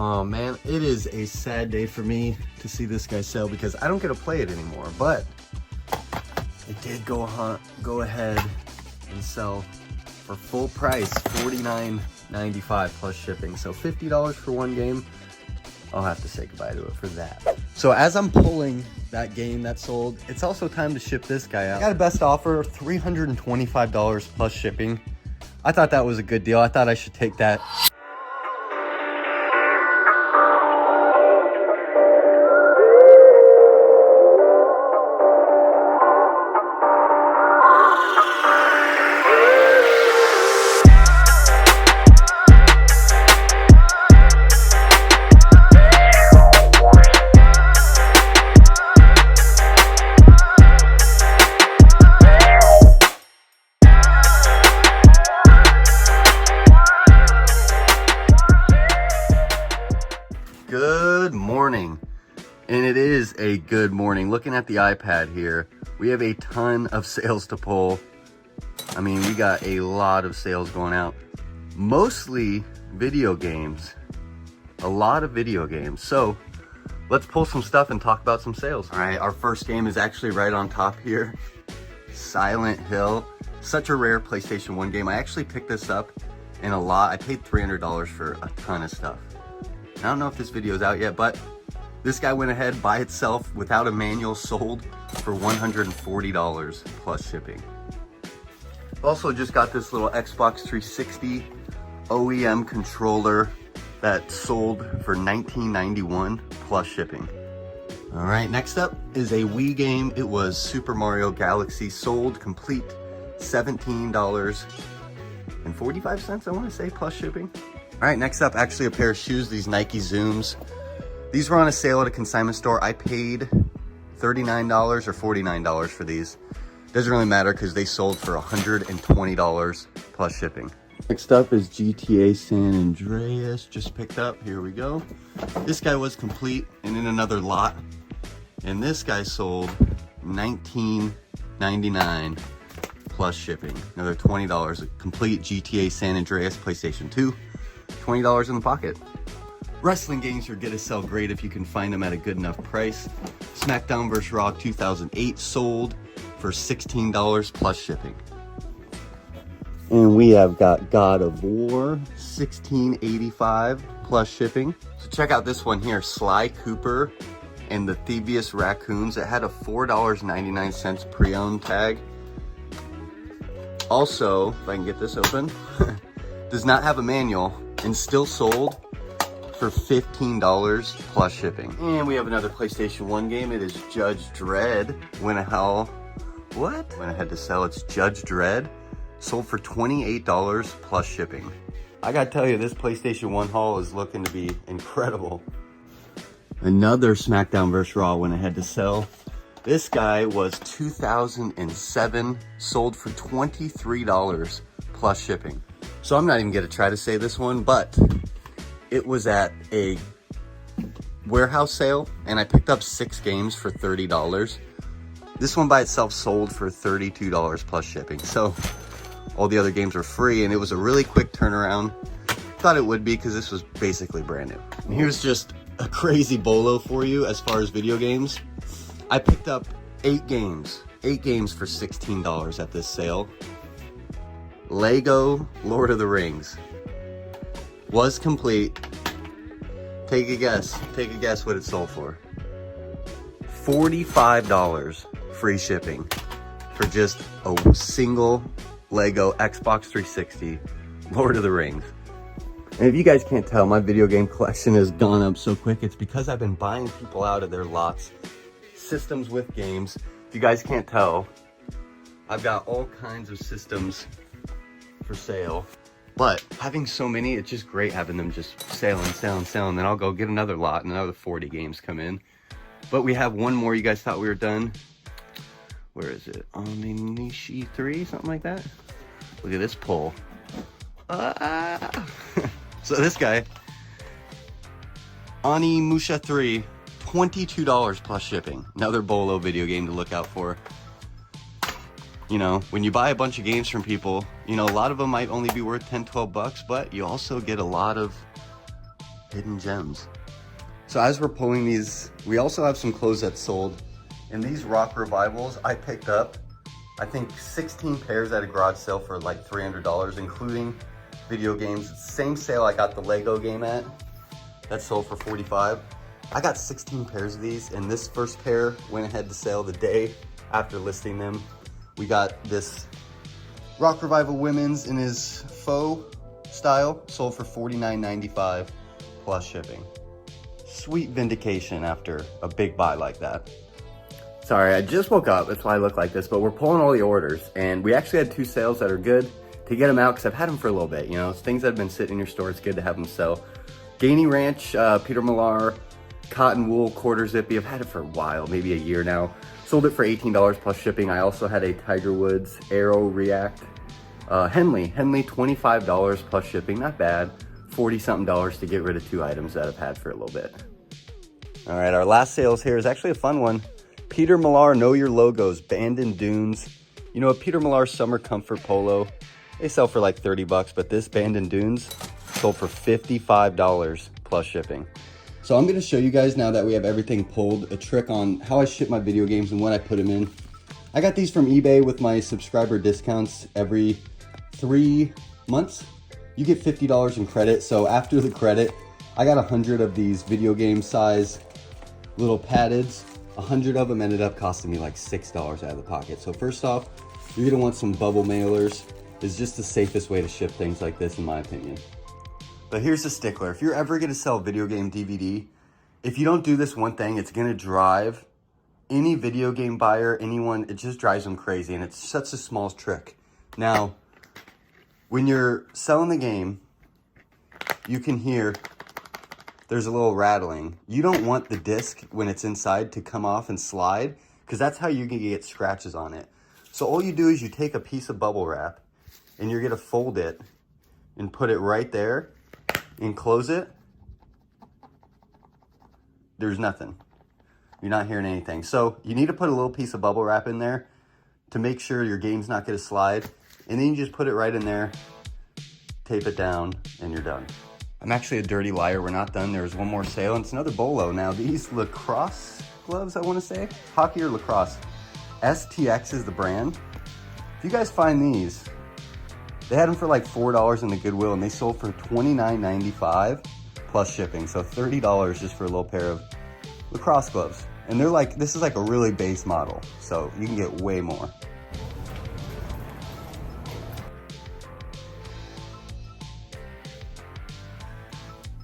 Oh man, it is a sad day for me to see this guy sell because I don't get to play it anymore, but it did go ahead and sell for full price, $49.95 plus shipping. So $50 for one game. I'll have to say goodbye to it for that. So as I'm pulling that game that sold, it's also time to ship this guy out. I got a best offer, $325 plus shipping. I thought that was a good deal. I thought I should take that. Good morning, and it is a good morning. Looking at the iPad here, we have a ton of sales to pull. I mean, we got a lot of sales going out, mostly video games, a lot of video games. So let's pull some stuff and talk about some sales. All right, our first game is actually right on top here, Silent Hill. Such a rare PlayStation 1 game. I actually picked this up in a lot. I paid $300 for a ton of stuff. I don't know if this video is out yet, but this guy went ahead by itself without a manual, sold for $140 plus shipping. Also just got this little Xbox 360 OEM controller that sold for $19.91 plus shipping. All right, next up is a Wii game. It was Super Mario Galaxy, sold complete $17.45, I want to say, plus shipping. All right, next up, actually a pair of shoes, these Nike Zooms. These were on a sale at a consignment store. I paid $39 or $49 for these. Doesn't really matter because they sold for $120 plus shipping. Next up is GTA San Andreas, just picked up, here we go. This guy was complete and in another lot. And this guy sold $19.99 plus shipping. Another $20, a complete GTA San Andreas PlayStation 2. $20 in the pocket. Wrestling games are gonna sell great if you can find them at a good enough price. SmackDown vs. Raw 2008 sold for $16 plus shipping. And we have got God of War, $16.85 plus shipping. So check out this one here, Sly Cooper and the Thievius Raccoons. It had a $4.99 pre-owned tag. Also, if I can get this open, does not have a manual and still sold for $15 plus shipping. And we have another PlayStation 1 game. It is Judge Dredd. Went ahead to sell. It's Judge Dredd. Sold for $28 plus shipping. I gotta tell you, this PlayStation 1 haul is looking to be incredible. Another SmackDown vs. Raw went ahead to sell. This guy was 2007, sold for $23 plus shipping. So I'm not even gonna try to say this one, but it was at a warehouse sale and I picked up 6 games for $30. This one by itself sold for $32 plus shipping. So all the other games were free and it was a really quick turnaround. Thought it would be because this was basically brand new. And here's just a crazy bolo for you as far as video games. I picked up 8 games for $16 at this sale. Lego Lord of the Rings was complete. Take a guess what it sold for. $45 free shipping for just a single Lego Xbox 360 Lord of the Rings. And if you guys can't tell, my video game collection has gone up so quick. It's because I've been buying people out of their lots, systems with games. If you guys can't tell, I've got all kinds of systems for sale, but having so many, it's just great having them just sell, and then I'll go get another lot and another 40 games come in. But we have one more. You guys thought we were done. Where is it? Omnishi 3, something like that. Look at this pull. So this guy, Onimusha 3, $22 plus shipping. Another bolo video game to look out for. You know, when you buy a bunch of games from people, you know, a lot of them might only be worth 10, 12 bucks, but you also get a lot of hidden gems. So as we're pulling these, we also have some clothes that sold. And these rock revivals, I picked up, I think 16 pairs at a garage sale for like $300, including video games. Same sale I got the Lego game at, that sold for $45. I got 16 pairs of these, and this first pair went ahead to sale the day after listing them. We got this Rock Revival Women's in his faux style, sold for $49.95 plus shipping. Sweet vindication after a big buy like that. Sorry, I just woke up, that's why I look like this, but we're pulling all the orders, and we actually had 2 sales that are good to get them out, because I've had them for a little bit, you know, it's things that have been sitting in your store, it's good to have them sell. Gainey Ranch, Peter Millar, cotton wool quarter zippy. I've had it for a while, maybe a year now. Sold it for $18 plus shipping. I also had a Tiger Woods Aero React. Henley $25 plus shipping, not bad. 40 something dollars to get rid of 2 items that I've had for a little bit. All right, our last sales here is actually a fun one. Peter Millar Know Your Logos, Bandon Dunes. You know, a Peter Millar Summer Comfort Polo, they sell for like 30 bucks, but this Bandon Dunes sold for $55 plus shipping. So I'm gonna show you guys, now that we have everything pulled, a trick on how I ship my video games and when I put them in. I got these from eBay with my subscriber discounts every 3 months. You get $50 in credit. So after the credit, I got 100 of these video game size little paddeds. 100 of them ended up costing me like $6 out of the pocket. So first off, you're gonna want some bubble mailers. It's just the safest way to ship things like this, in my opinion. But here's the stickler. If you're ever gonna sell a video game DVD, if you don't do this one thing, it's gonna drive any video game buyer, anyone, it just drives them crazy, and it's such a small trick. Now, when you're selling the game, you can hear there's a little rattling. You don't want the disc when it's inside to come off and slide, because that's how you can get scratches on it. So all you do is you take a piece of bubble wrap and you're gonna fold it and put it right there and close it. There's nothing. You're not hearing anything. So you need to put a little piece of bubble wrap in there to make sure your game's not gonna slide. And then you just put it right in there, tape it down, and you're done. I'm actually a dirty liar, we're not done. There's one more sale, and it's another bolo. Now these lacrosse gloves, I wanna say, hockey or lacrosse. STX is the brand. If you guys find these, they had them for like $4 in the Goodwill, and they sold for $29.95 plus shipping. So $30 just for a little pair of lacrosse gloves. And they're like, this is like a really base model, so you can get way more.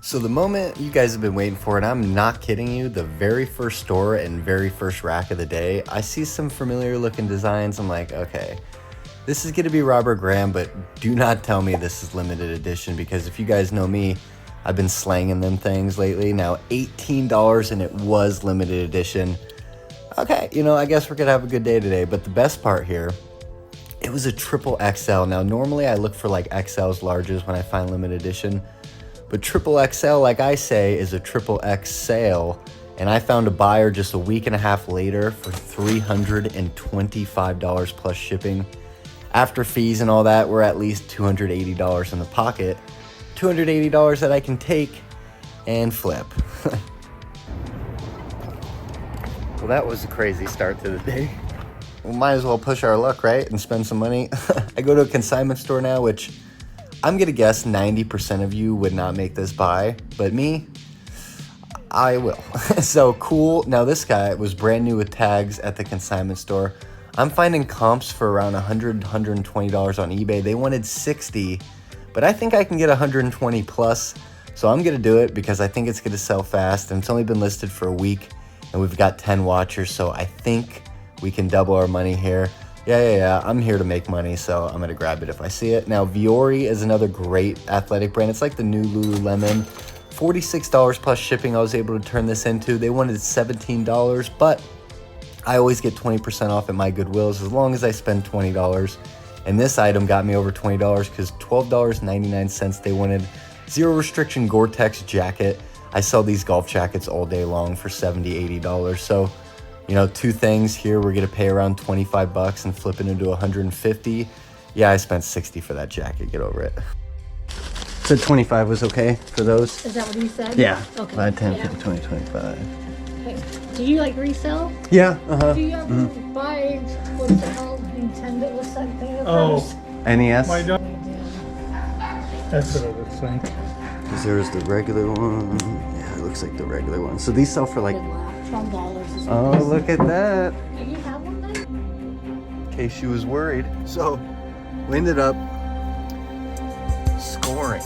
So the moment you guys have been waiting for, and I'm not kidding you, the very first store and very first rack of the day, I see some familiar looking designs. I'm like, okay, this is gonna be Robert Graham, but do not tell me this is limited edition, because if you guys know me, I've been slanging them things lately. Now $18 and it was limited edition. Okay, you know, I guess we're gonna have a good day today, but the best part here, it was a triple XL. Now normally I look for like XLs, larges when I find limited edition, but triple XL, like I say, is a triple X sale. And I found a buyer just a week and a half later for $325 plus shipping. After fees and all that, we're at least $280 in the pocket. $280 that I can take and flip. Well, that was a crazy start to the day. We might as well push our luck, right? And spend some money. I go to a consignment store now, which I'm gonna guess 90% of you would not make this buy, but me, I will. So cool. Now this guy was brand new with tags at the consignment store. I'm finding comps for around $100, $120 on eBay. They wanted $60, but I think I can get $120 plus. So I'm gonna do it because I think it's gonna sell fast, and it's only been listed for a week and we've got 10 watchers. So I think we can double our money here. Yeah, I'm here to make money, so I'm gonna grab it if I see it. Now, Viore is another great athletic brand. It's like the new Lululemon. $46 plus shipping I was able to turn this into. They wanted $17, but I always get 20% off at my Goodwills as long as I spend $20. And this item got me over $20 because $12.99 they wanted. Zero restriction Gore-Tex jacket. I sell these golf jackets all day long for $70, $80. So, you know, two things here, we're gonna pay around 25 bucks and flip it into 150. Yeah, I spent 60 for that jacket, get over it. Said 25 was okay for those. Is that what he said? Yeah. Okay. 5, 10, Yeah. 15, 20, 25. Okay. Do you like resell? Yeah. Uh-huh. Do you ever buy, what's it called, Nintendo, what's that thing? Oh. NES. My dog. That's what I was thinking. There's the regular one. Yeah, it looks like the regular one. So these sell for like... $12 is Oh, look at that. Do you have one then? In case she was worried. So, we ended up scoring.